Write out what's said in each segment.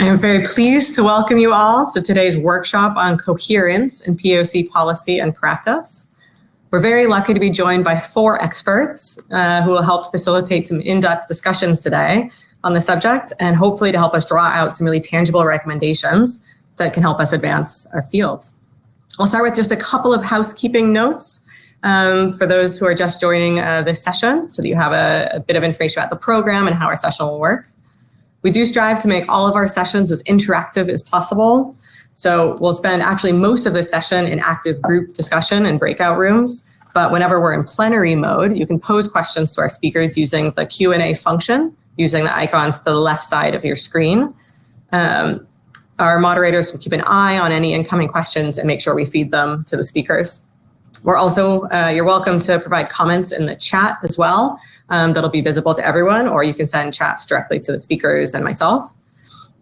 I am very pleased to welcome you all to today's workshop on coherence in POC policy and practice. We're very lucky to be joined by 4 experts who will help facilitate some in-depth discussions today on the subject and hopefully to help us draw out some really tangible recommendations that can help us advance our field. I'll start with just a couple of housekeeping notes for those who are just joining this session so that you have a bit of information about the program and how our session will work. We do strive to make all of our sessions as interactive as possible. So we'll spend actually most of this session in active group discussion and breakout rooms. But whenever we're in plenary mode, you can pose questions to our speakers using the Q&A function, using the icons to the left side of your screen. Our moderators will keep an eye on any incoming questions and make sure we feed them to the speakers. We're also, you're welcome to provide comments in the chat as well. That'll be visible to everyone, or you can send chats directly to the speakers and myself.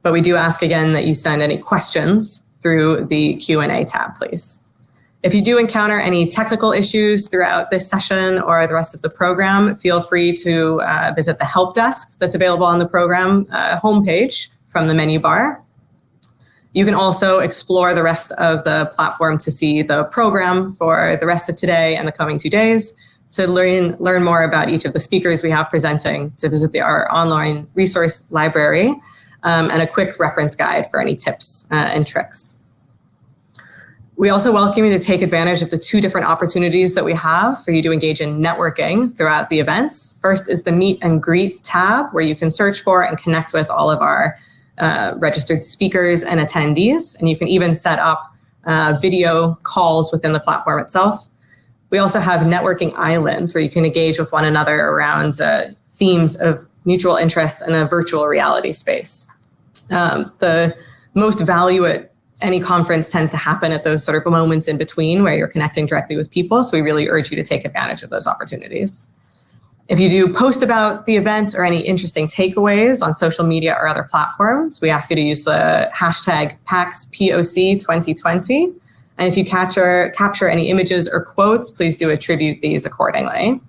But we do ask again that you send any questions through the Q&A tab, please. If you do encounter any technical issues throughout this session or the rest of the program, feel free to visit the help desk that's available on the program homepage from the menu bar. You can also explore the rest of the platform to see the program for the rest of today and the coming 2 days, to learn more about each of the speakers we have presenting, to visit our online resource library, and a quick reference guide for any tips and tricks. We also welcome you to take advantage of the 2 different opportunities that we have for you to engage in networking throughout the events. First is the Meet and Greet tab, where you can search for and connect with all of our registered speakers and attendees, and you can even set up video calls within the platform itself. We also have networking islands where you can engage with one another around themes of mutual interest in a virtual reality space. The most value at any conference tends to happen at those sort of moments in between where you're connecting directly with people, so we really urge you to take advantage of those opportunities. If you do post about the event or any interesting takeaways on social media or other platforms, we ask you to use the hashtag PAX POC 2020. And if you capture any images or quotes, please do attribute these accordingly.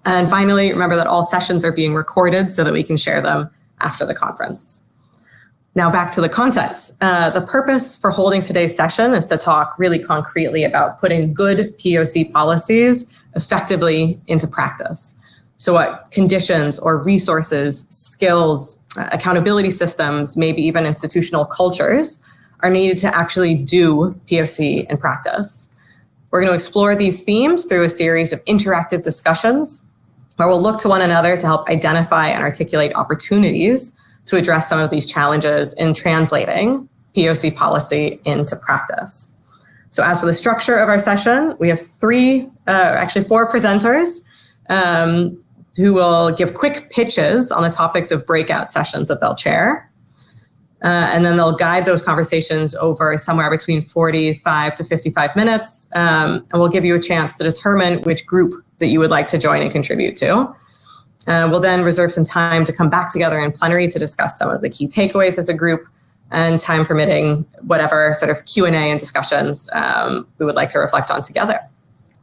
And finally, remember that all sessions are being recorded so that we can share them after the conference. Now back to the contents. The purpose for holding today's session is to talk really concretely about putting good POC policies effectively into practice. So what conditions or resources, skills, accountability systems, maybe even institutional cultures are needed to actually do POC in practice. We're going to explore these themes through a series of interactive discussions where we'll look to one another to help identify and articulate opportunities to address some of these challenges in translating POC policy into practice. So as for the structure of our session, we have 4 presenters who will give quick pitches on the topics of breakout sessions that they'll chair. And then they'll guide those conversations over somewhere between 45 to 55 minutes. And we'll give you a chance to determine which group that you would like to join and contribute to. We'll then reserve some time to come back together in plenary to discuss some of the key takeaways as a group, and time permitting, whatever sort of Q&A and discussions we would like to reflect on together.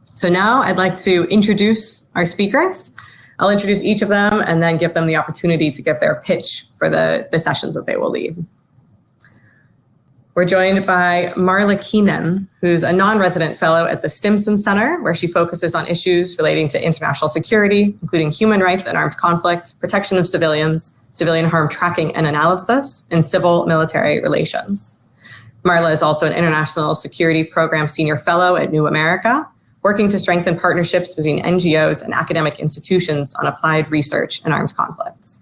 So now I'd like to introduce our speakers. I'll introduce each of them and then give them the opportunity to give their pitch for the sessions that they will lead. We're joined by Marla Keenan, who's a non-resident fellow at the Stimson Center, where she focuses on issues relating to international security, including human rights and armed conflict, protection of civilians, civilian harm tracking and analysis, and civil-military relations. Marla is also an International Security Program Senior Fellow at New America, working to strengthen partnerships between NGOs and academic institutions on applied research and armed conflicts.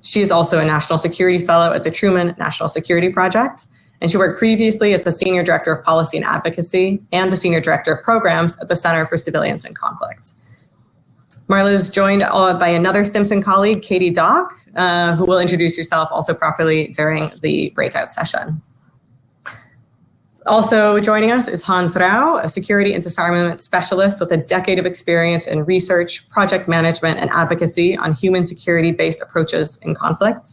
She is also a National Security Fellow at the Truman National Security Project, and she worked previously as the Senior Director of Policy and Advocacy and the Senior Director of Programs at the Center for Civilians in Conflict. Marla is joined by another Stimson colleague, Katie Dock, who will introduce herself also properly during the breakout session. Also joining us is Hans Rouw, a security and disarmament specialist with a decade of experience in research, project management, and advocacy on human security-based approaches in conflict.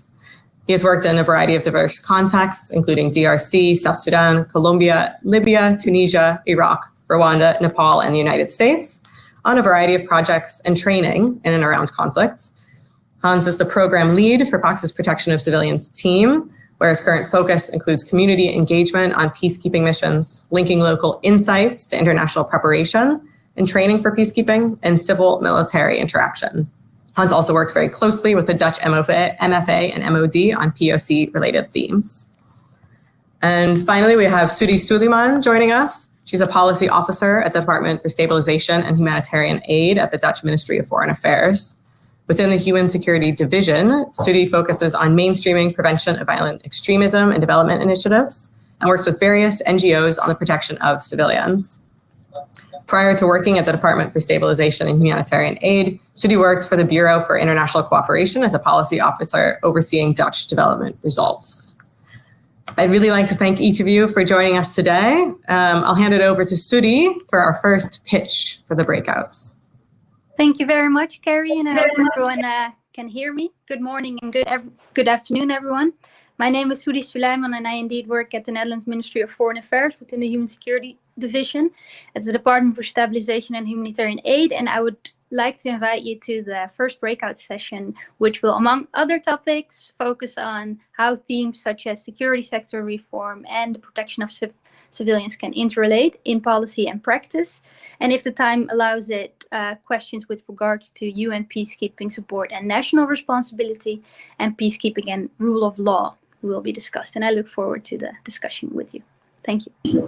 He has worked in a variety of diverse contexts, including DRC, South Sudan, Colombia, Libya, Tunisia, Iraq, Rwanda, Nepal, and the United States, on a variety of projects and training in and around conflict. Hans is the program lead for PoC's Protection of Civilians team, whereas current focus includes community engagement on peacekeeping missions, linking local insights to international preparation and training for peacekeeping, and civil-military interaction. Hans also works very closely with the Dutch MFA and MOD on POC-related themes. And finally, we have Sudi Suleiman joining us. She's a policy officer at the Department for Stabilization and Humanitarian Aid at the Dutch Ministry of Foreign Affairs. Within the Human Security Division, Sudi focuses on mainstreaming prevention of violent extremism and development initiatives, and works with various NGOs on the protection of civilians. Prior to working at the Department for Stabilization and Humanitarian Aid, Sudi worked for the Bureau for International Cooperation as a policy officer overseeing Dutch development results. I'd really like to thank each of you for joining us today. I'll hand it over to Sudi for our first pitch for the breakouts. Thank you very much, Carrie, and I hope everyone can hear me. Good morning and good afternoon, everyone. My name is Sudi Suleiman, and I indeed work at the Netherlands Ministry of Foreign Affairs within the Human Security Division at the Department for Stabilization and Humanitarian Aid, and I would like to invite you to the first breakout session, which will, among other topics, focus on how themes such as security sector reform and the protection of civilians can interrelate in policy and practice, and if the time allows it, questions with regards to UN peacekeeping support and national responsibility, and peacekeeping and rule of law will be discussed, and I look forward to the discussion with you. Thank you.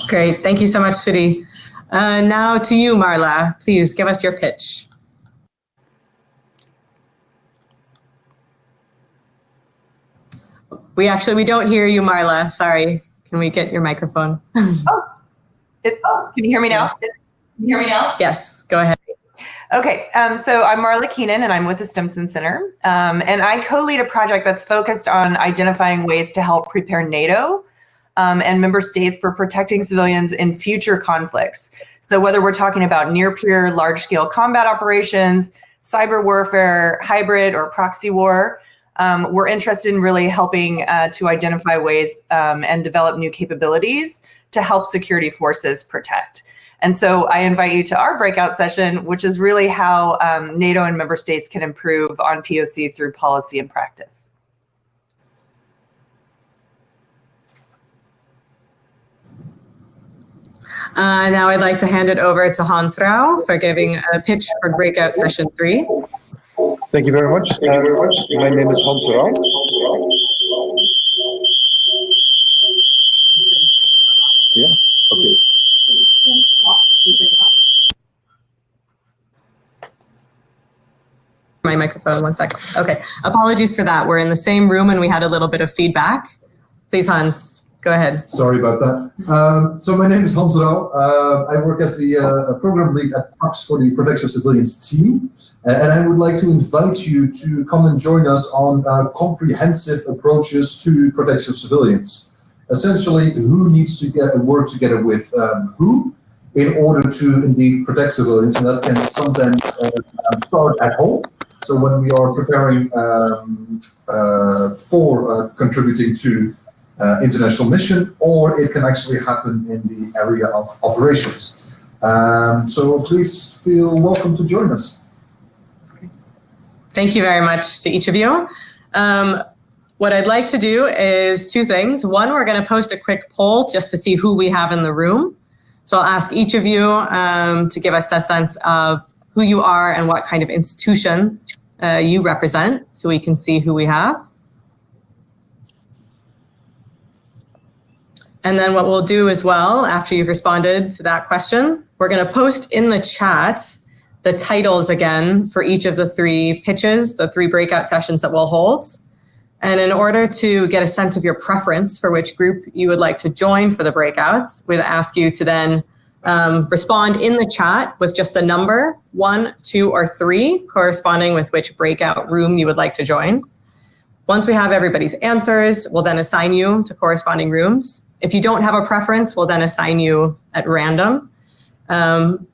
Great, thank you so much, Sudi. Now to you, Marla. Please give us your pitch. We don't hear you, Marla. Sorry. Can we get your microphone? Can you hear me now? Yes, go ahead. Okay, so I'm Marla Keenan, and I'm with the Stimson Center. And I co-lead a project that's focused on identifying ways to help prepare NATO and member states for protecting civilians in future conflicts. So whether we're talking about near-peer, large-scale combat operations, cyber warfare, hybrid or proxy war, we're interested in really helping to identify ways and develop new capabilities to help security forces protect. And so I invite you to our breakout session, which is really how NATO and member states can improve on POC through policy and practice. Now I'd like to hand it over to Hans Rouw for giving a pitch for breakout session 3. Thank you very much. My name is Hans Rouw. Yeah, okay. My microphone, 1 second. Okay, apologies for that. We're in the same room and we had a little bit of feedback. Please, Hans, go ahead. Sorry about that. So my name is Hans Rouw. I work as the program lead at PAX for the Protection of Civilians team. And I would like to invite you to come and join us on comprehensive approaches to protection of civilians. Essentially, who needs to work together with who in order to indeed protect civilians, and that can sometimes start at home. So when we are preparing for contributing to international mission, or it can actually happen in the area of operations. So please feel welcome to join us. Thank you very much to each of you. What I'd like to do is 2 things. One, we're going to post a quick poll just to see who we have in the room. So I'll ask each of you to give us a sense of who you are and what kind of institution you represent, so we can see who we have. And then what we'll do as well, after you've responded to that question, we're going to post in the chat the titles again for each of the 3 pitches, the 3 breakout sessions that we'll hold. And in order to get a sense of your preference for which group you would like to join for the breakouts, we'd ask you to then respond in the chat with just the number 1, 2, or 3 corresponding with which breakout room you would like to join. Once we have everybody's answers, we'll then assign you to corresponding rooms. If you don't have a preference, we'll then assign you at random.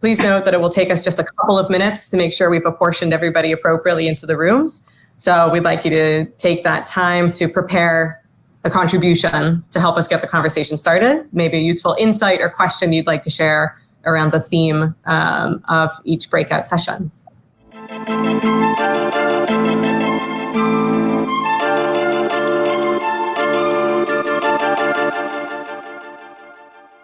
Please note that it will take us just a couple of minutes to make sure we've apportioned everybody appropriately into the rooms. So we'd like you to take that time to prepare a contribution to help us get the conversation started, maybe a useful insight or question you'd like to share around the theme of each breakout session.